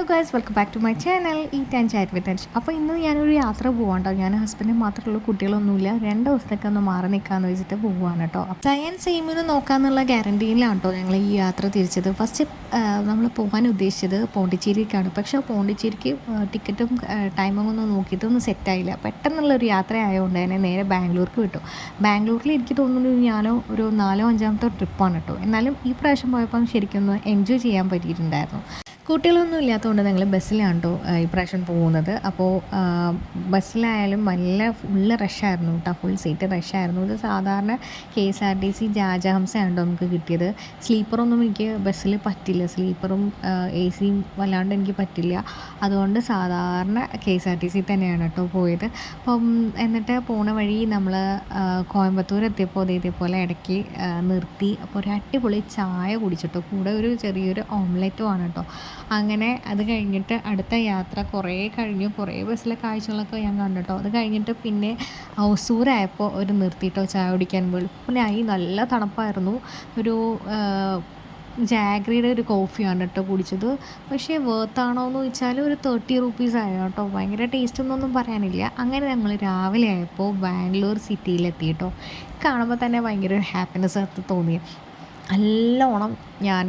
Hello guys, welcome back to my channel eat and chat with Ansh. അപ്പോൾ ഇന്ന് ഞാനൊരു യാത്ര പോവാണ് കേട്ടോ. ഞാൻ ഹസ്ബൻഡ് മാത്രമുള്ള കുട്ടികളൊന്നുമില്ല, 2 ദിവസത്തേക്ക് ഒന്ന് മാറി നിൽക്കാമെന്ന് വെച്ചിട്ട് പോവുകയാണ് കേട്ടോ. സയൻസ് സെയിമിന് നോക്കാമെന്നുള്ള ഗ്യാരണ്ടിയിലാണ് കേട്ടോ ഞങ്ങൾ ഈ യാത്ര തിരിച്ചത്. ഫസ്റ്റ് നമ്മൾ പോകാൻ ഉദ്ദേശിച്ചത് പോണ്ടിച്ചേരിക്കാണ്. പക്ഷേ പോണ്ടിച്ചേരിക്ക് ടിക്കറ്റും ടൈമിങ്ങൊന്നും നോക്കിയിട്ടൊന്നും സെറ്റായില്ല. പെട്ടെന്നുള്ളൊരു യാത്ര ആയതുകൊണ്ട് തന്നെ നേരെ ബാംഗ്ലൂർക്ക് വിട്ടു. ബാംഗ്ലൂരിൽ എനിക്ക് തോന്നുന്നു ഞാനോ ഒരു 4-5 ട്രിപ്പാണ് കേട്ടോ. എന്നാലും ഈ പ്രാവശ്യം പോയപ്പം ശരിക്കും ഒന്ന് എൻജോയ് ചെയ്യാൻ പറ്റിയിട്ടുണ്ടായിരുന്നു. കുട്ടികളൊന്നും ഇല്ലാത്തതുകൊണ്ട് ഞങ്ങൾ ബസ്സിലാണ് കേട്ടോ ഇപ്രാവശ്യം പോകുന്നത്. അപ്പോൾ ബസ്സിലായാലും നല്ല ഫുള്ള് റഷായിരുന്നു കേട്ടോ, ഫുൾ സീറ്റ് റഷായിരുന്നു. ഇത് സാധാരണ KSRTC രാജഹംസയാണ് കേട്ടോ നമുക്ക് കിട്ടിയത്. സ്ലീപ്പറൊന്നും എനിക്ക് ബസ്സിൽ പറ്റില്ല, സ്ലീപ്പറും AC വല്ലാണ്ട് എനിക്ക് പറ്റില്ല. അതുകൊണ്ട് സാധാരണ KSRTC തന്നെയാണ് കേട്ടോ പോയത്. അപ്പം എന്നിട്ട് പോണ വഴി നമ്മൾ കോയമ്പത്തൂർ എത്തിയപ്പോൾ ഇതേപോലെ ഇടയ്ക്ക് നിർത്തി. അപ്പോൾ ഒരു അടിപൊളി ചായ കുടിച്ചിട്ടോ, കൂടെ ഒരു ചെറിയൊരു ഓംലെറ്റും ആണ് കേട്ടോ. അങ്ങനെ അത് കഴിഞ്ഞിട്ട് അടുത്ത യാത്ര കുറേ കഴിഞ്ഞു. കുറേ ബസ്സിലെ കാഴ്ചകളൊക്കെ ഞാൻ കണ്ടിട്ടോ. അത് കഴിഞ്ഞിട്ട് പിന്നെ ഹൗസൂരായപ്പോൾ ഒരു നിർത്തിയിട്ടോ ചായ കുടിക്കാൻ. വെളുപ്പിനായി, നല്ല തണുപ്പായിരുന്നു. ഒരു ജാഗ്രിയുടെ ഒരു കോഫിയാണ് കേട്ടോ കുടിച്ചത്. പക്ഷേ വേർത്താണോ എന്ന് ചോദിച്ചാൽ ഒരു 30 rupees ആയോ കേട്ടോ. ഭയങ്കര ടേസ്റ്റ് ഒന്നും പറയാനില്ല. അങ്ങനെ ഞങ്ങൾ രാവിലെ ആയപ്പോൾ ബാംഗ്ലൂർ സിറ്റിയിലെത്തി കേട്ടോ. കാണുമ്പോൾ തന്നെ ഭയങ്കര ഒരു ഹാപ്പിനെസ് തോന്നി. നല്ലോണം ഞാൻ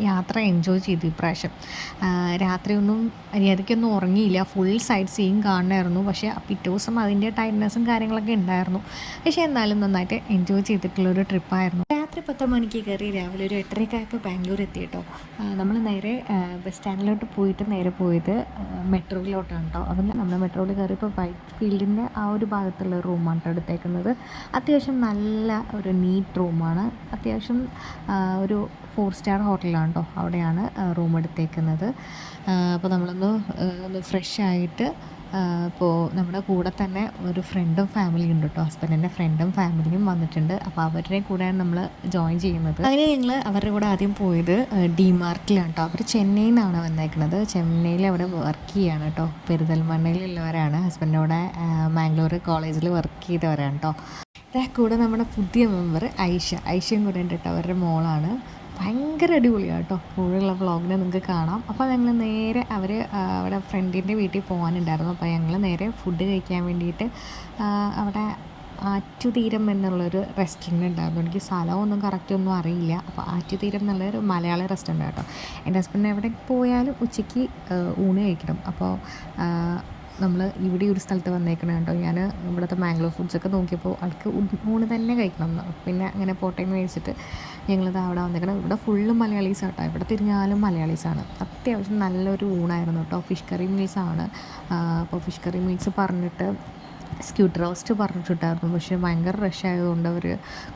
യാത്ര എൻജോയ് ചെയ്തു ഇപ്രാവശ്യം. രാത്രിയൊന്നും മര്യാദയ്ക്കൊന്നും ഉറങ്ങിയില്ല, ഫുൾ സൈറ്റ് സീയിങ് കാണണമായിരുന്നു. പക്ഷേ പിറ്റേ ദിവസം അതിൻ്റെ ടയർഡ്നെസ്സും കാര്യങ്ങളൊക്കെ ഉണ്ടായിരുന്നു. പക്ഷേ എന്നാലും നന്നായിട്ട് എൻജോയ് ചെയ്തിട്ടുള്ളൊരു ട്രിപ്പായിരുന്നു. രാത്രി 10 മണിക്ക് കയറി രാവിലെ ഒരു 8:30 ആയപ്പോൾ ബാംഗ്ലൂർ എത്തി കേട്ടോ. നമ്മൾ നേരെ ബസ് സ്റ്റാൻഡിലോട്ട് പോയിട്ട് നേരെ പോയത് മെട്രോയിലോട്ടാണ് കേട്ടോ. അപ്പം നമ്മൾ മെട്രോയിൽ കയറിയപ്പോൾ വൈറ്റ് ഫീൽഡിൻ്റെ ആ ഒരു ഭാഗത്തുള്ള റൂമാണ് കേട്ടോ എടുത്തേക്കുന്നത്. അത്യാവശ്യം നല്ല ഒരു നീറ്റ് റൂമാണ്. അത്യാവശ്യം ഒരു 4 സ്റ്റാർ ഹോട്ടലാണ് കേട്ടോ, അവിടെയാണ് റൂം എടുത്തേക്കുന്നത്. അപ്പോൾ നമ്മളൊന്ന് ഫ്രഷ് ആയിട്ട് ഇപ്പോൾ നമ്മുടെ കൂടെ തന്നെ ഒരു ഫ്രണ്ടും ഫാമിലിയും ഉണ്ട് കേട്ടോ. ഹസ്ബൻഡിൻ്റെ ഫ്രണ്ടും ഫാമിലിയും വന്നിട്ടുണ്ട്. അപ്പോൾ അവരുടെ കൂടെയാണ് നമ്മൾ ജോയിൻ ചെയ്യുന്നത്. അങ്ങനെ ഞങ്ങൾ അവരുടെ കൂടെ ആദ്യം പോയത് DMart-ലാണ് കേട്ടോ. അവർ ചെന്നൈയിൽ നിന്നാണ് വന്നേക്കുന്നത്. ചെന്നൈയിൽ അവിടെ വർക്ക് ചെയ്യുകയാണ് കേട്ടോ. പെരിന്തൽമണ്ണയിലുള്ളവരാണ്. ഹസ്ബൻഡിനോടെ മാംഗ്ലൂർ കോളേജിൽ വർക്ക് ചെയ്തവരാണ് കേട്ടോ. കൂടെ നമ്മുടെ പുതിയ മെമ്പർ ഐഷയും കൂടെ ഉണ്ട് കേട്ടോ. അവരുടെ മോളാണ്. ഭയങ്കര അടിപൊളിയാണ് കേട്ടോ. കൂടെയുള്ള വ്ളോഗിനെ നിങ്ങൾക്ക് കാണാം. അപ്പോൾ ഞങ്ങൾ നേരെ അവിടെ ഫ്രണ്ടിൻ്റെ വീട്ടിൽ പോകാനുണ്ടായിരുന്നു. അപ്പോൾ ഞങ്ങൾ നേരെ ഫുഡ് കഴിക്കാൻ വേണ്ടിയിട്ട് അവിടെ ആറ്റുതീരം എന്നുള്ളൊരു റെസ്റ്റോറൻറ്റ് ഉണ്ടായിരുന്നു. എനിക്ക് സ്ഥലമൊന്നും കറക്റ്റൊന്നും അറിയില്ല. അപ്പോൾ ആറ്റുതീരം എന്നുള്ളൊരു മലയാളി റെസ്റ്റോറൻറ്റ് കേട്ടോ. എൻ്റെ ഹസ്ബൻഡ് എവിടെ പോയാലും ഉച്ചയ്ക്ക് ഊണ് കഴിക്കണം. അപ്പോൾ നമ്മൾ ഇവിടെ ഒരു സ്ഥലത്ത് വന്നേക്കണം കേട്ടോ. ഞാൻ ഇവിടുത്തെ മാംഗ്ലൂർ ഫുഡ്സൊക്കെ നോക്കിയപ്പോൾ ആൾക്ക് ഊണ് തന്നെ കഴിക്കണം എന്ന്. പിന്നെ അങ്ങനെ പോട്ടേന്ന് വെച്ചിട്ട് ഞങ്ങളിത് അവിടെ വന്നേക്കണം. ഇവിടെ ഫുള്ള് മലയാളീസാണ് കേട്ടോ. ഇവിടെ തിരിഞ്ഞാലും മലയാളീസാണ്. അത്യാവശ്യം നല്ലൊരു ഊണായിരുന്നു കേട്ടോ. ഫിഷ് കറി മീൽസാണ്. അപ്പോൾ ഫിഷ് കറി മീൽസ് പറഞ്ഞിട്ട് സ്ക്യൂട്ട് റോസ്റ്റ് പറഞ്ഞിട്ടുണ്ടായിരുന്നു. പക്ഷേ ഭയങ്കര റഷ് ആയതുകൊണ്ട് അവർ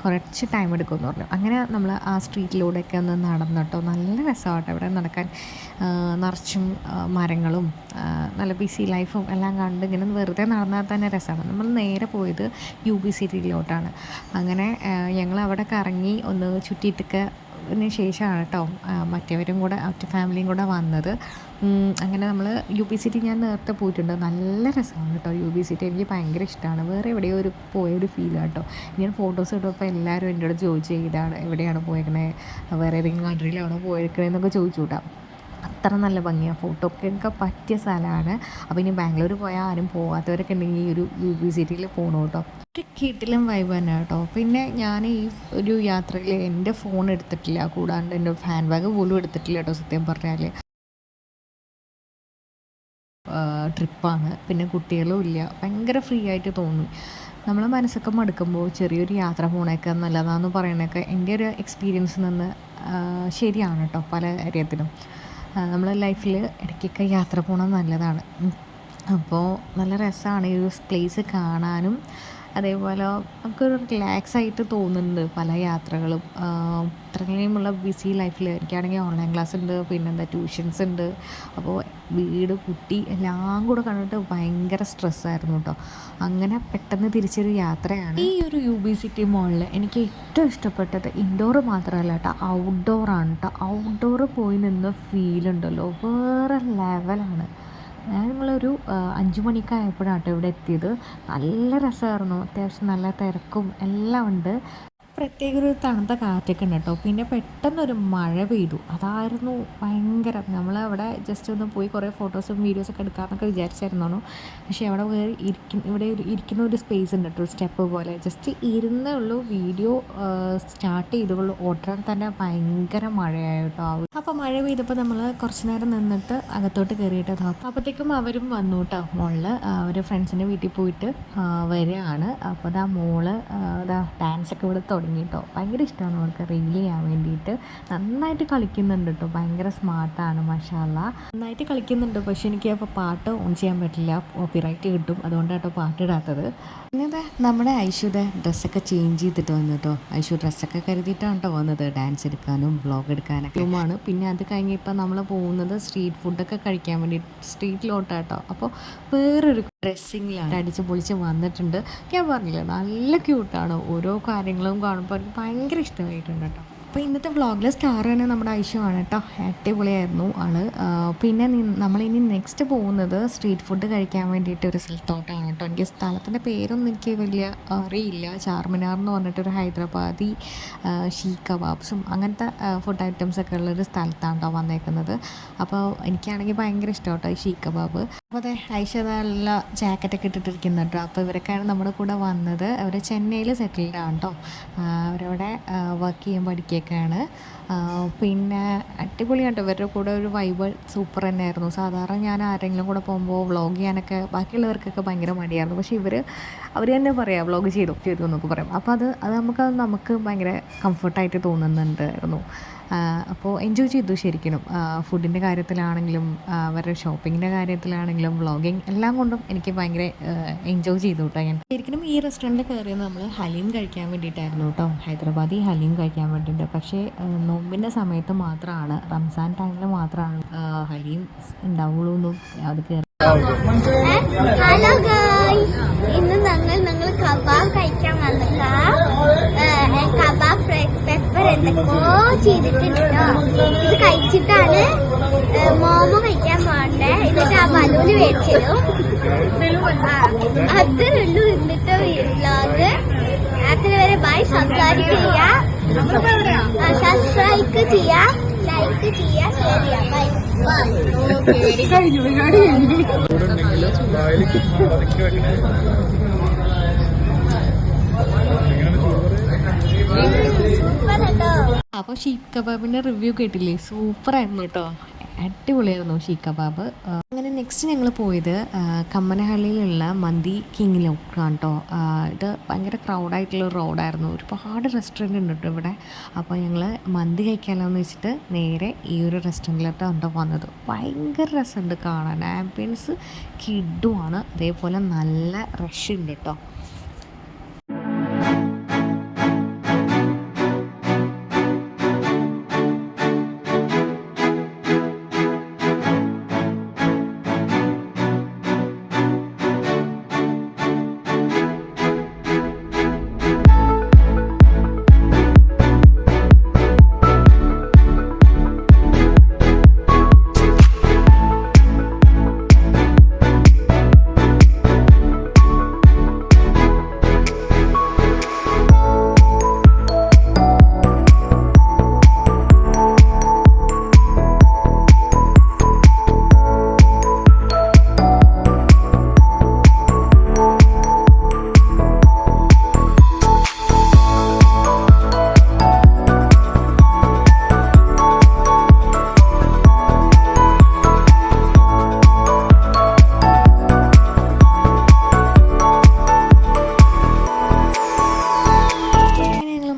കുറച്ച് ടൈം എടുക്കുമെന്ന് പറഞ്ഞു. അങ്ങനെ നമ്മൾ ആ സ്ട്രീറ്റിലൂടെയൊക്കെ ഒന്ന് നടന്നു കേട്ടോ. നല്ല രസമാട്ടോ ഇവിടെ നടക്കാൻ. നിറച്ചും മരങ്ങളും നല്ല ബിസി ലൈഫും എല്ലാം കണ്ട് ഇങ്ങനെ വെറുതെ നടന്നാൽ തന്നെ രസമാണ്. നമ്മൾ നേരെ പോയത് UB സിറ്റിയിലോട്ടാണ്. അങ്ങനെ ഞങ്ങൾ അവിടെ കറങ്ങി ഒന്ന് ചുറ്റിയിട്ടൊക്കെ ശേഷമാണ് കേട്ടോ മറ്റവരും കൂടെ ഫാമിലിയും കൂടെ വന്നത്. അങ്ങനെ നമ്മൾ UB സിറ്റി ഞാൻ നേരത്തെ പോയിട്ടുണ്ട്. നല്ല രസമാണ് കേട്ടോ UB സിറ്റി. എനിക്ക് ഭയങ്കര ഇഷ്ടമാണ്. വേറെ എവിടെയോ പോയൊരു ഫീലാണ് കേട്ടോ. ഞാൻ ഫോട്ടോസ് ഇട്ടപ്പോൾ എല്ലാവരും എൻ്റെ അടുത്ത് ചോദിച്ചു ഇതാണ് എവിടെയാണ് പോയേക്കണേ, വേറെ ഏതെങ്കിലും കൺട്രിയിലാണോ പോയേക്കണേന്നൊക്കെ ചോദിച്ചു കൂട്ടാം. അത്ര നല്ല ഭംഗിയാണ്, ഫോട്ടോക്കൊക്കെ പറ്റിയ സ്ഥലമാണ്. അപ്പോൾ ഇനി ബാംഗ്ലൂർ പോയാൽ ആരും പോകാത്തവരൊക്കെ ഉണ്ടെങ്കിൽ ഈ ഒരു UB സിറ്റിയിൽ പോകണം കേട്ടോ. ഒരു കിടിലം വൈബ് തന്നെ കേട്ടോ. പിന്നെ ഞാൻ ഈ ഒരു യാത്രയിൽ എൻ്റെ ഫോൺ എടുത്തിട്ടില്ല, കൂടാണ്ട് എൻ്റെ ഹാൻഡ് ബാഗ് പോലും എടുത്തിട്ടില്ല കേട്ടോ. സത്യം പറഞ്ഞാൽ ട്രിപ്പാണ്. പിന്നെ കുട്ടികളും ഇല്ല, ഭയങ്കര ഫ്രീ ആയിട്ട് തോന്നി. നമ്മളെ മനസ്സൊക്കെ മടുക്കുമ്പോൾ ചെറിയൊരു യാത്ര പോണേക്കെ നല്ലതാണെന്ന് പറയണേക്കെ എൻ്റെ ഒരു എക്സ്പീരിയൻസിൽ നിന്ന് ശരിയാണ് കേട്ടോ. പല കാര്യത്തിലും നമ്മളെ ലൈഫിൽ ഇടയ്ക്കൊക്കെ യാത്ര പോകണം നല്ലതാണ്. അപ്പോൾ നല്ല രസമാണ് ഈ ഒരു പ്ലേസ് കാണാനും. അതേപോലെ നമുക്കൊരു റിലാക്സ് ആയിട്ട് തോന്നുന്നുണ്ട് പല യാത്രകളും. ഇത്രയുമുള്ള ബിസി ലൈഫിൽ എനിക്കാണെങ്കിൽ ഓൺലൈൻ ക്ലാസ് ഉണ്ട്, പിന്നെന്താ ട്യൂഷൻസ് ഉണ്ട്. അപ്പോൾ വീട് കുട്ടി എല്ലാം കൂടെ കണ്ടിട്ട് ഭയങ്കര സ്ട്രെസ്സായിരുന്നു കേട്ടോ. അങ്ങനെ പെട്ടെന്ന് തിരിച്ചൊരു യാത്രയാണ്. ഈ ഒരു UB സിറ്റി മോളിൽ എനിക്ക് ഏറ്റവും ഇഷ്ടപ്പെട്ടത് ഇൻഡോർ മാത്രമല്ല കേട്ടോ, ഔട്ട്ഡോറാണ് കേട്ടോ. ഔട്ട്ഡോർ പോയി നിന്ന് ഫീലുണ്ടല്ലോ വേറെ ലെവലാണ്. ഞങ്ങളൊരു 5 മണിക്കായപ്പോഴാണ് കേട്ടോ ഇവിടെ എത്തിയത്. നല്ല രസമായിരുന്നു. അത്യാവശ്യം നല്ല തിരക്കും എല്ലാം ഉണ്ട്. പ്രത്യേക ഒരു തണുത്ത കാറ്റൊക്കെ ഉണ്ട് കേട്ടോ. പിന്നെ പെട്ടെന്നൊരു മഴ പെയ്തു. അതായിരുന്നു ഭയങ്കരം. നമ്മളവിടെ ജസ്റ്റ് ഒന്ന് പോയി കുറേ ഫോട്ടോസും വീഡിയോസൊക്കെ എടുക്കാമെന്നൊക്കെ വിചാരിച്ചായിരുന്നു. പക്ഷേ അവിടെ ഇവിടെ ഇരിക്കുന്ന ഒരു സ്പേസ് ഉണ്ട് കേട്ടോ, ഒരു സ്റ്റെപ്പ് പോലെ. ജസ്റ്റ് ഇരുന്നേ ഉള്ളൂ. വീഡിയോ സ്റ്റാർട്ട് ചെയ്തുള്ളൂ, ഉടനെ തന്നെ ഭയങ്കര മഴയായി കേട്ടോ. അപ്പോൾ മഴ പെയ്തപ്പോൾ നമ്മൾ കുറച്ച് നേരം നിന്നിട്ട് അകത്തോട്ട് കയറിയിട്ട് അപ്പോഴത്തേക്കും അവരും വന്നു കേട്ടോ. മോള് അവർ ഫ്രണ്ട്സിൻ്റെ വീട്ടിൽ പോയിട്ട് വരികയാണ്. അപ്പോൾ ഇതാ മോള് ഡാൻസൊക്കെ ഇവിടെ തുടങ്ങി കേട്ടോ. ഭയങ്കര ഇഷ്ടമാണ് അവൾക്ക് റീൽ ചെയ്യാൻ വേണ്ടിയിട്ട്. നന്നായിട്ട് കളിക്കുന്നുണ്ട് കേട്ടോ. ഭയങ്കര സ്മാർട്ടാണ്, മാഷാഅല്ലാ. നന്നായിട്ട് കളിക്കുന്നുണ്ട്. പക്ഷേ എനിക്ക് അപ്പോൾ പാട്ട് ഓൺ ചെയ്യാൻ പറ്റില്ല, കോപ്പിറൈറ്റ് കിട്ടും. അതുകൊണ്ടാണ് കേട്ടോ പാട്ടിടാത്തത്. പിന്നെ നമ്മുടെ ഐഷുടെ ഡ്രസ്സൊക്കെ ചേഞ്ച് ചെയ്തിട്ട് വന്നു കേട്ടോ. ഐഷു ഡ്രസ്സൊക്കെ കരുതിയിട്ടാണ് കേട്ടോ വന്നത്, ഡാൻസ് എടുക്കാനും വ്ളോഗ് എടുക്കാനൊക്കെ ആണ്. പിന്നെ അത് കഴിഞ്ഞ് ഇപ്പം നമ്മൾ പോകുന്നത് സ്ട്രീറ്റ് ഫുഡൊക്കെ കഴിക്കാൻ വേണ്ടി സ്ട്രീറ്റിലോട്ടാട്ടോ. അപ്പോൾ വേറൊരു ഡ്രസ്സിങ്ങിലാണ് അടിച്ച് പൊളിച്ച് വന്നിട്ടുണ്ട്. ഞാൻ പറഞ്ഞില്ല, നല്ല ക്യൂട്ടാണ്. ഓരോ കാര്യങ്ങളും കാണുമ്പോൾ എനിക്ക് ഭയങ്കര ഇഷ്ടമായിട്ടുണ്ട് കേട്ടോ. അപ്പോൾ ഇന്നത്തെ വ്ളോഗിലെ സ്റ്റാർ തന്നെ നമ്മുടെ ഐഷു ആണ് കേട്ടോ. അടിപൊളിയായിരുന്നു ആള്. പിന്നെ നമ്മളിനി നെക്സ്റ്റ് പോകുന്നത് സ്ട്രീറ്റ് ഫുഡ് കഴിക്കാൻ വേണ്ടിയിട്ട് ഒരു സ്ഥലത്തോട്ടാണ് കേട്ടോ. എനിക്ക് സ്ഥലത്തിൻ്റെ പേരൊന്നും എനിക്ക് വലിയ അറിയില്ല. ചാർമിനാർ എന്ന് പറഞ്ഞിട്ടൊരു ഹൈദരാബാദി ഷീ കബാബ്സും അങ്ങനത്തെ ഫുഡ് ഐറ്റംസൊക്കെ ഉള്ളൊരു സ്ഥലത്താണ് കേട്ടോ വന്നേക്കുന്നത്. അപ്പോൾ എനിക്കാണെങ്കിൽ ഭയങ്കര ഇഷ്ടം കേട്ടോ ഈ ഷീ കബാബ്. അപ്പോൾ അതെ, ഐഷ നല്ല ജാക്കറ്റൊക്കെ ഇട്ടിട്ടിരിക്കുന്നു കേട്ടോ. അപ്പോൾ ഇവരൊക്കെയാണ് നമ്മുടെ കൂടെ വന്നത്. അവർ ചെന്നൈയിൽ സെറ്റിൽഡ് ആണ് കേട്ടോ. അവരവിടെ വർക്ക് ചെയ്യാൻ പഠിക്കുകയൊക്കെയാണ്. പിന്നെ അടിപൊളിയാട്ടോ ഇവരുടെ കൂടെ. ഒരു വൈബ് സൂപ്പർ തന്നെയായിരുന്നു. സാധാരണ ഞാൻ ആരെങ്കിലും കൂടെ പോകുമ്പോൾ വ്ളോഗ് ചെയ്യാനൊക്കെ ബാക്കിയുള്ളവർക്കൊക്കെ ഭയങ്കര മടിയായിരുന്നു. പക്ഷേ അവർ തന്നെ പറയാം വ്ളോഗ് ചെയ്തു എന്നൊക്കെ പറയും. അപ്പോൾ അത് നമുക്ക് ഭയങ്കര കംഫർട്ടായിട്ട് തോന്നുന്നുണ്ടായിരുന്നു. അപ്പോൾ എൻജോയ് ചെയ്തു ശരിക്കും. ഫുഡിൻ്റെ കാര്യത്തിലാണെങ്കിലും അവരുടെ ഷോപ്പിങ്ങിൻ്റെ കാര്യത്തിലാണെങ്കിലും വ്ളോഗിങ് എല്ലാം കൊണ്ടും എനിക്ക് ഭയങ്കര എൻജോയ് ചെയ്തു കേട്ടോ. ഞാൻ ശരിക്കും ഈ റെസ്റ്റോറൻറ്റിൽ കയറിയത് നമ്മൾ ഹലീം കഴിക്കാൻ വേണ്ടിയിട്ടായിരുന്നു കേട്ടോ. ഹൈദരാബാദി ഹലീം കഴിക്കാൻ വേണ്ടിയിട്ട്. പക്ഷേ നോമ്പിൻ്റെ സമയത്ത് മാത്രമാണ്, റംസാൻ ടൈമിൽ മാത്രമാണ് ഹലീം ഉണ്ടാവുള്ളൂ എന്നും അത് കയറി. ഹലോ ഗായ്സ്, ഇന്ന് ഞങ്ങൾ കബാബ് കഴിക്കാൻ വന്നിട്ടാ. കബാബ് പെപ്പർ എന്തൊക്കെയോ ചെയ്തിട്ടുണ്ട് കേട്ടോ. ഇത് കഴിച്ചിട്ടാണ് മോമോ കഴിക്കാൻ പോകണ്ടേ. എന്നിട്ട് ആ ബലൂന് മേടിച്ചിടും. അത്രയുള്ളൂ ഇന്നത്തെ വ്ളോഗ്. അത്ര വരെ ബൈ. സബ്സ്ക്രൈബ് ചെയ്യാ, സബ്സ്ക്രൈബ് ചെയ്യാ, ലൈക്ക് ചെയ്യാ, ഷെയർ ചെയ്യാ. ബൈ. അപ്പോൾ ഷീഖ് കബാബിൻ്റെ റിവ്യൂ കേട്ടില്ലേ? സൂപ്പറായിരുന്നു കേട്ടോ. അടിപൊളിയായിരുന്നു ഷീഖ് കബാബ്. അങ്ങനെ നെക്സ്റ്റ് ഞങ്ങൾ പോയത് കമ്മനഹള്ളിയിലുള്ള മന്തി കിങ്ങിലോട്ടാണ് കേട്ടോ. ഇത് ഭയങ്കര ക്രൗഡായിട്ടുള്ള റോഡായിരുന്നു. ഒരുപാട് റെസ്റ്റോറൻറ്റ് ഉണ്ട് കേട്ടോ ഇവിടെ. അപ്പോൾ ഞങ്ങൾ മന്തി കഴിക്കാമല്ലോ എന്ന് വെച്ചിട്ട് നേരെ ഈ ഒരു റെസ്റ്റോറൻറ്റിലോട്ടാണ് കേട്ടോ വന്നത്. ഭയങ്കര രസമുണ്ട് കാണാൻ. ആംബിയൻസ് കിഡുമാണ്. അതേപോലെ നല്ല റഷ് ഉണ്ട് കേട്ടോ.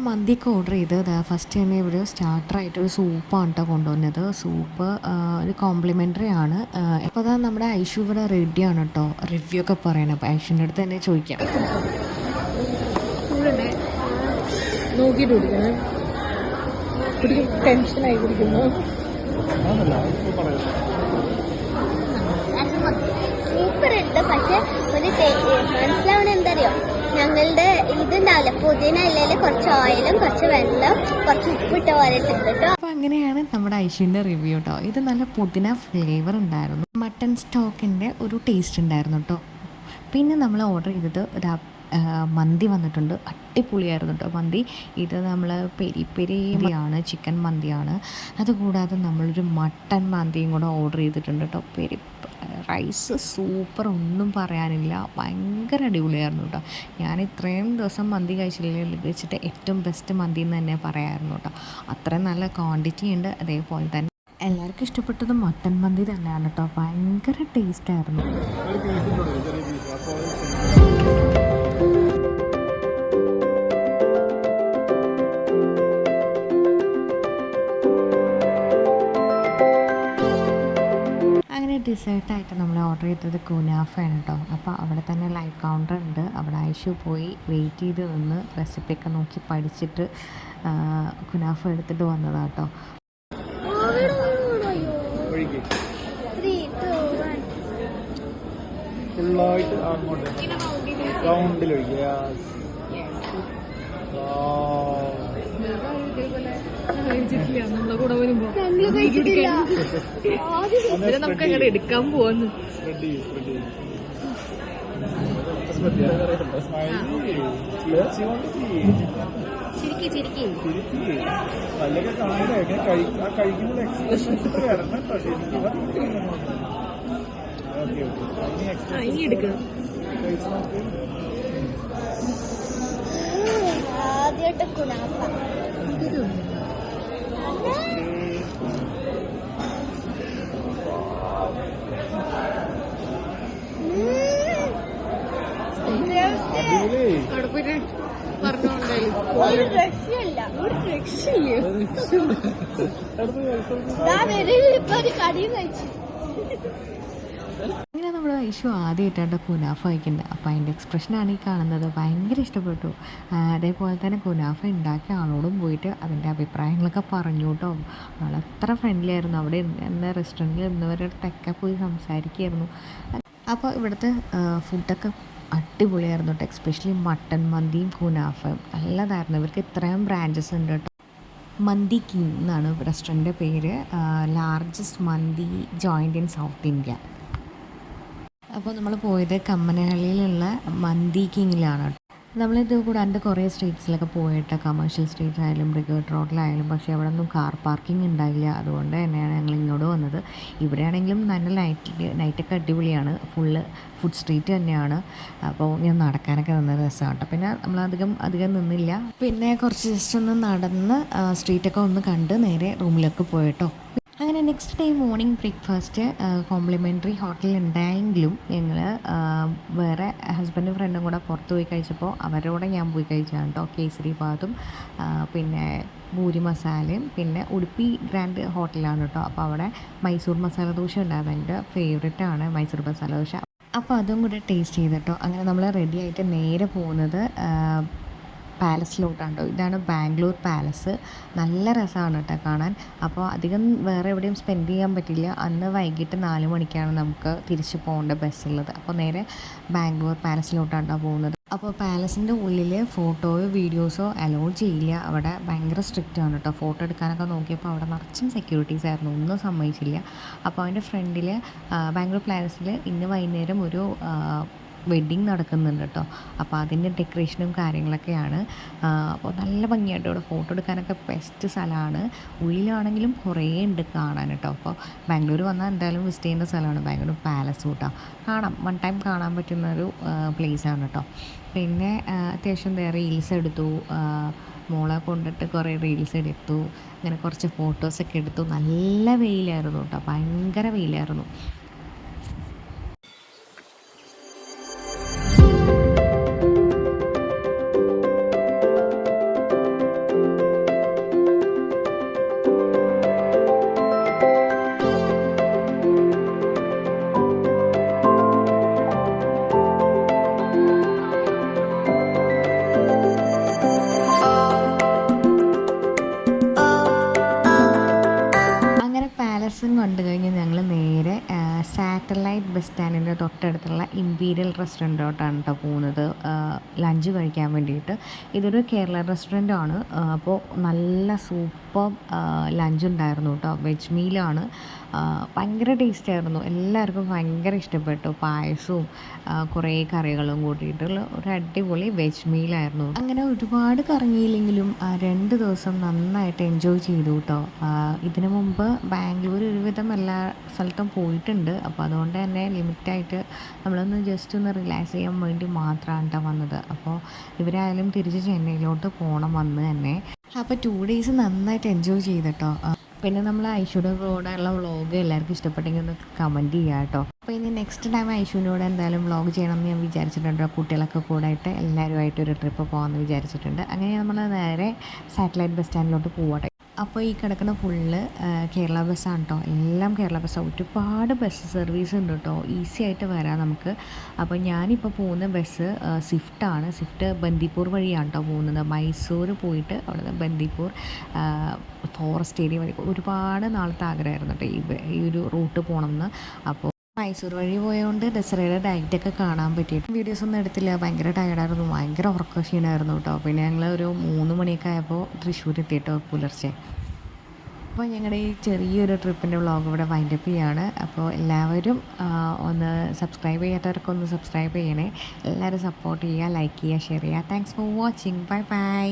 മന്തിയൊക്കെ ഓർഡർ ചെയ്ത് ഫസ്റ്റ് തന്നെ ഇവിടെ സ്റ്റാർട്ടറായിട്ടൊരു സൂപ്പാണ് കേട്ടോ കൊണ്ടുവന്നത്. സൂപ്പ് ഒരു കോംപ്ലിമെൻ്ററി ആണ്. അപ്പോൾ അതാ നമ്മുടെ ഐഷു ഇവിടെ റെഡിയാണ് കേട്ടോ റിവ്യൂ ഒക്കെ പറയണം. അപ്പോൾ ഐഷുവിൻ്റെ അടുത്ത് തന്നെ ചോദിക്കാം. നോക്കിയിട്ട് ടെൻഷനായി കുടിക്കുന്നു. സൂപ്പർ ഉണ്ട്. പക്ഷെ ഒരു മനസ്സിലാവണ എന്തറിയോ, ഞങ്ങളുടെ ഇതുണ്ടാവില്ല പുതിന ഇല്ലയിൽ കുറച്ച് ഓയിലും കുറച്ച് വെള്ളം കുറച്ച് ഉപ്പിട്ട പോലെ ഇട്ടിട്ട് കേട്ടോ. അപ്പോൾ അങ്ങനെയാണ് നമ്മുടെ ഐഷുവിൻ്റെ റിവ്യൂ കേട്ടോ. ഇത് നല്ല പുതിന ഫ്ലേവർ ഉണ്ടായിരുന്നു. മട്ടൺ സ്റ്റോക്കിൻ്റെ ഒരു ടേസ്റ്റ് ഉണ്ടായിരുന്നു കേട്ടോ. പിന്നെ നമ്മൾ ഓർഡർ ചെയ്തത് മന്തി വന്നിട്ടുണ്ട്. അടിപൊളിയായിരുന്നു കേട്ടോ മന്തി. ഇത് നമ്മൾ പെരി പെരിയാണ്, ചിക്കൻ മന്തിയാണ്. അതുകൂടാതെ നമ്മളൊരു മട്ടൻ മന്തിയും കൂടെ ഓർഡർ ചെയ്തിട്ടുണ്ട് കേട്ടോ. റൈസ് സൂപ്പർ, ഒന്നും പറയാനില്ല, ഭയങ്കര അടിപൊളിയായിരുന്നു കേട്ടോ. ഞാൻ ഇത്രയും ദിവസം മന്തി കഴിച്ചില്ല വെച്ചിട്ട് ഏറ്റവും ബെസ്റ്റ് മന്തി എന്ന് തന്നെ പറയാമായിരുന്നു കേട്ടോ. അത്രയും നല്ല ക്വാണ്ടിറ്റി ഉണ്ട്. അതേപോലെ തന്നെ എല്ലാവർക്കും ഇഷ്ടപ്പെട്ടത് മട്ടൻ മന്തി തന്നെയാണ് കേട്ടോ. ഭയങ്കര ടേസ്റ്റായിരുന്നു. അങ്ങനെ ഡിസേർട്ടായിട്ട് നമ്മൾ ഓർഡർ ചെയ്തത് കുനാഫയാണ് കേട്ടോ. അപ്പോൾ അവിടെ തന്നെ ലൈവ് കൗണ്ടർ ഉണ്ട്. അവിടെ ഐഷു പോയി വെയിറ്റ് ചെയ്ത് നിന്ന് റെസിപ്പിയൊക്കെ നോക്കി പഠിച്ചിട്ട് കുനാഫ എടുത്തിട്ട് വന്നതാണ് കേട്ടോ. ഫുള്ളായിട്ട് അങ്ങോട്ട് റൗണ്ടിലൊഴിക്കുക. നമ്മളെ കൂടെ വരുമ്പോ നമുക്ക് അങ്ങനെ എടുക്കാൻ പോവാന്ന്. നല്ലൊക്കെ കാണില്ല, എങ്ങനെ കഴിക്കുമ്പോൾ എക്സ്പ്രഷൻസ് വരണം കേട്ടോ. ശരിക്കും ഓക്കെ ഓക്കെ, ഇനി എടുക്കണം. കഴിച്ച് നോക്ക്. ആദ്യമായിട്ട് കുനാഫ. അടിപൊളി. അവിടെ പോയിട്ട് പറഞ്ഞോണ്ടായി ഒരു രക്ഷയില്ല, ഒരു രക്ഷയില്ല. ഇപ്പൊ ഒരു കടിയും കഴിച്ചു. അങ്ങനെ നമ്മൾ ഐഷു ആദ്യമായിട്ടാണ് കുനാഫ കഴിക്കുന്നത്. അപ്പോൾ അതിൻ്റെ എക്സ്പ്രഷനാണ് ഈ കാണുന്നത്. ഭയങ്കര ഇഷ്ടപ്പെട്ടു. അതേപോലെ തന്നെ കുനാഫ ഉണ്ടാക്കിയ ആളോടും പോയിട്ട് അതിൻ്റെ അഭിപ്രായങ്ങളൊക്കെ പറഞ്ഞു കേട്ടോ. ആളത്ര ഫ്രണ്ട്ലി ആയിരുന്നു. അവിടെ എന്ന റെസ്റ്റോറൻറ്റിൽ ഇരുന്നവരടുത്തൊക്കെ പോയി സംസാരിക്കുമായിരുന്നു. അപ്പോൾ ഇവിടുത്തെ ഫുഡൊക്കെ അടിപൊളിയായിരുന്നു കേട്ടോ. എക്സ്പെഷ്യലി മട്ടൻ മന്തിയും കുനാഫയും നല്ലതായിരുന്നു. ഇവർക്ക് ഇത്രയും ബ്രാഞ്ചസ് ഉണ്ട് കേട്ടോ. മന്തി കിങ് എന്നാണ് റെസ്റ്റോറൻറ്റിൻ്റെ പേര്. Largest mandi joint in south India. അപ്പോൾ നമ്മൾ പോയത് കമ്മനഹള്ളിയിലുള്ള മന്തി കിങ്ങിലാണ്. നമ്മളിത് കൂടാണ്ട് കുറേ സ്ട്രീറ്റ്സിലൊക്കെ പോയിട്ട്, കമേഴ്ഷ്യൽ സ്ട്രീറ്റ്സ് ആയാലും ബ്രിഗേഡ് റോഡിലായാലും, പക്ഷേ അവിടെ ഒന്നും കാർ പാർക്കിംഗ് ഉണ്ടായില്ല. അതുകൊണ്ട് തന്നെയാണ് ഞങ്ങൾ ഇങ്ങോട്ട് വന്നത്. ഇവിടെയാണെങ്കിലും നല്ല നൈറ്റൊക്കെ അടിപൊളിയാണ്. ഫുള്ള് ഫുഡ് സ്ട്രീറ്റ് തന്നെയാണ്. അപ്പോൾ ഇങ്ങനെ നടക്കാനൊക്കെ നല്ല രസമാണ് കേട്ടോ. പിന്നെ നമ്മളധികം നിന്നില്ല. പിന്നെ കുറച്ച് ജസ്റ്റ് ഒന്ന് നടന്ന് സ്ട്രീറ്റൊക്കെ ഒന്ന് കണ്ട് നേരെ റൂമിലൊക്കെ പോയിട്ടോ. അങ്ങനെ next day morning breakfast complimentary ഹോട്ടലിൽ ഉണ്ടായെങ്കിലും ഞങ്ങൾ വേറെ ഹസ്ബൻഡും ഫ്രണ്ടും കൂടെ പുറത്ത് പോയി കഴിച്ചപ്പോൾ അവരോടെ ഞാൻ പോയി കഴിച്ചാണ് കേട്ടോ. കേസരി ബാത്തും പിന്നെ പൂരി മസാലയും പിന്നെ ഉടുപ്പി ഗ്രാൻഡ് ഹോട്ടലാണ് കേട്ടോ. അപ്പോൾ അവിടെ മൈസൂർ മസാല ദോശ ഉണ്ടായിരുന്നു. എൻ്റെ ഫേവറേറ്റാണ് മൈസൂർ മസാല ദോശ. അപ്പോൾ അതും കൂടെ ടേസ്റ്റ് ചെയ്തിട്ടോ. അങ്ങനെ നമ്മൾ റെഡി ആയിട്ട് നേരെ പോകുന്നത് പാലസിലോട്ടാണ് കേട്ടോ. ഇതാണ് ബാംഗ്ലൂർ പാലസ്. നല്ല രസമാണ് കേട്ടോ കാണാൻ. അപ്പോൾ അധികം വേറെ എവിടെയും സ്പെൻഡ് ചെയ്യാൻ പറ്റില്ല. അന്ന് വൈകിട്ട് 4 മണിക്കാണ് നമുക്ക് തിരിച്ച് പോകേണ്ട ബസ്സുള്ളത്. അപ്പോൾ നേരെ ബാംഗ്ലൂർ പാലസിലോട്ടാണ് പോകുന്നത്. അപ്പോൾ പാലസിൻ്റെ ഉള്ളിൽ ഫോട്ടോയോ വീഡിയോസോ അലോ ചെയ്യില്ല. അവിടെ ഭയങ്കര സ്ട്രിക്റ്റ് ആണ് കേട്ടോ. ഫോട്ടോ എടുക്കാനൊക്കെ നോക്കിയപ്പോൾ അവിടെ നിറച്ചും സെക്യൂരിറ്റീസ് ആയിരുന്നു, ഒന്നും സമ്മതിച്ചില്ല. അപ്പോൾ അതിൻ്റെ ഫ്രണ്ടിൽ ബാംഗ്ലൂർ പാലസിൽ ഇന്ന് വൈകുന്നേരം ഒരു വെഡ്ഡിങ് നടക്കുന്നുണ്ട് കേട്ടോ. അപ്പോൾ അതിൻ്റെ ഡെക്കറേഷനും കാര്യങ്ങളൊക്കെയാണ്. അപ്പോൾ നല്ല ഭംഗിയായിട്ട് ഇവിടെ ഫോട്ടോ എടുക്കാനൊക്കെ ബെസ്റ്റ് സ്ഥലമാണ്. ഉള്ളിലാണെങ്കിലും കുറേ ഉണ്ട് കാണാൻ കേട്ടോ. അപ്പോൾ ബാംഗ്ലൂർ വന്നാൽ എന്തായാലും വിസിറ്റ് ചെയ്യേണ്ട സ്ഥലമാണ് ബാംഗ്ലൂർ പാലസ് കേട്ടോ. വൺ ടൈം കാണാൻ പറ്റുന്നൊരു പ്ലേസാണ് കേട്ടോ. പിന്നെ അത്യാവശ്യം റീൽസ് എടുത്തു, മോളെ കൊണ്ടിട്ട് കുറേ റീൽസ് എടുത്തു. അങ്ങനെ കുറച്ച് ഫോട്ടോസൊക്കെ എടുത്തു. നല്ല വെയിലായിരുന്നു കേട്ടോ, ഭയങ്കര വെയിലായിരുന്നു. കണ്ടു കഴിഞ്ഞ് ഞങ്ങൾ നേരെ സാറ്റലൈറ്റ് ബസ് സ്റ്റാൻഡിൻ്റെ തൊട്ടടുത്തുള്ള ഇമ്പീരിയൽ റെസ്റ്റോറൻറ്റോട്ടാണ് കേട്ടോ പോകുന്നത് ലഞ്ച് കഴിക്കാൻ വേണ്ടിയിട്ട്. ഇതൊരു കേരള റെസ്റ്റോറൻറ്റാണ്. അപ്പോൾ നല്ല സൂപ്പർ ലഞ്ച് ഉണ്ടായിരുന്നു കേട്ടോ. വെജ് മീലാണ്. ഭയങ്കര ടേസ്റ്റായിരുന്നു. എല്ലാവർക്കും ഭയങ്കര ഇഷ്ടപ്പെട്ടു. പായസവും കുറേ കറികളും കൂട്ടിയിട്ടുള്ള ഒരു അടിപൊളി വെജ് മീലായിരുന്നു. അങ്ങനെ ഒരുപാട് കറങ്ങിയില്ലെങ്കിലും 2 ദിവസം നന്നായിട്ട് എൻജോയ് ചെയ്തു കേട്ടോ. ഇതിനു മുമ്പ് ബാംഗ്ലൂർ ഒരുവിധം എല്ലാ സ്ഥലത്തും പോയിട്ടുണ്ട്. അപ്പോൾ അതുകൊണ്ട് തന്നെ ലിമിറ്റായിട്ട് നമ്മളൊന്ന് ജസ്റ്റ് ഒന്ന് റിലാക്സ് ചെയ്യാൻ വേണ്ടി മാത്രമാണ് കേട്ടോ വന്നത്. അപ്പോൾ ഇവരായാലും തിരിച്ച് ചെന്നൈയിലോട്ട് പോകണം വന്ന് തന്നെ. അപ്പോൾ 2 ഡേയ്സ് നന്നായിട്ട് എൻജോയ് ചെയ്തിട്ടോ. പിന്നെ നമ്മൾ ഐഷുവിൻ്റെ കൂടെയുള്ള വ്ളോഗ് എല്ലാവർക്കും ഇഷ്ടപ്പെട്ടെങ്കിൽ ഒന്ന് കമൻറ്റ് ചെയ്യുക കേട്ടോ. അപ്പോൾ ഇനി നെക്സ്റ്റ് ടൈം ഐഷുവിനോട് എന്തായാലും വ്ളോഗ് ചെയ്യണമെന്ന് ഞാൻ വിചാരിച്ചിട്ടുണ്ട്. കുട്ടികളൊക്കെ കൂടായിട്ട് എല്ലാവരുമായിട്ട് ഒരു ട്രിപ്പ് പോകാമെന്ന് വിചാരിച്ചിട്ടുണ്ട്. അങ്ങനെ നമ്മൾ നേരെ സാറ്റലൈറ്റ് ബസ് സ്റ്റാൻഡിലോട്ട് പോകട്ടെ. അപ്പോൾ ഈ കിടക്കുന്ന ഫുള്ള് കേരള ബസ്സാണ് കേട്ടോ. എല്ലാം കേരള ബസ്സാണ്. ഒരുപാട് ബസ് സർവീസ് ഉണ്ട് കേട്ടോ. ഈസി ആയിട്ട് വരാം നമുക്ക്. അപ്പോൾ ഞാനിപ്പോൾ പോകുന്ന ബസ് സ്വിഫ്റ്റാണ്. സ്വിഫ്റ്റ് ബന്ദിപ്പൂർ വഴിയാണ് കേട്ടോ പോകുന്നത്. മൈസൂർ പോയിട്ട് അവിടെ നിന്ന് ബന്ദിപ്പൂർ ഫോറസ്റ്റ് ഏരിയ വഴി ഒരുപാട് നാളത്തെ ആഗ്രഹമായിരുന്നു കേട്ടോ ഈ ഒരു റൂട്ട് പോകണമെന്ന്. അപ്പോൾ മൈസൂർ വഴി പോയതുകൊണ്ട് ദസറയുടെ ഡയറ്റൊക്കെ കാണാൻ പറ്റിയിട്ട് വീഡിയോസ് ഒന്നും എടുത്തില്ല. ഭയങ്കര ടയർഡായിരുന്നു, ഭയങ്കര ഉറക്ക ക്ഷീണമായിരുന്നു കേട്ടോ. പിന്നെ ഞങ്ങൾ ഒരു 3 മണിയൊക്കെ ആയപ്പോൾ തൃശ്ശൂർ എത്തിയിട്ടോ പുലർച്ചെ. അപ്പോൾ ഞങ്ങളുടെ ഈ ചെറിയൊരു ട്രിപ്പിൻ്റെ വ്ളോഗ് ഇവിടെ വൈൻഡപ്പ് ചെയ്യാണ്. അപ്പോൾ എല്ലാവരും ഒന്ന് സബ്സ്ക്രൈബ് ചെയ്യാത്തവരൊക്കെ ഒന്ന് സബ്സ്ക്രൈബ് ചെയ്യണേ. എല്ലാവരും സപ്പോർട്ട് ചെയ്യുക, ലൈക്ക് ചെയ്യുക, ഷെയർ ചെയ്യുക. Thanks for watching. Bye bye.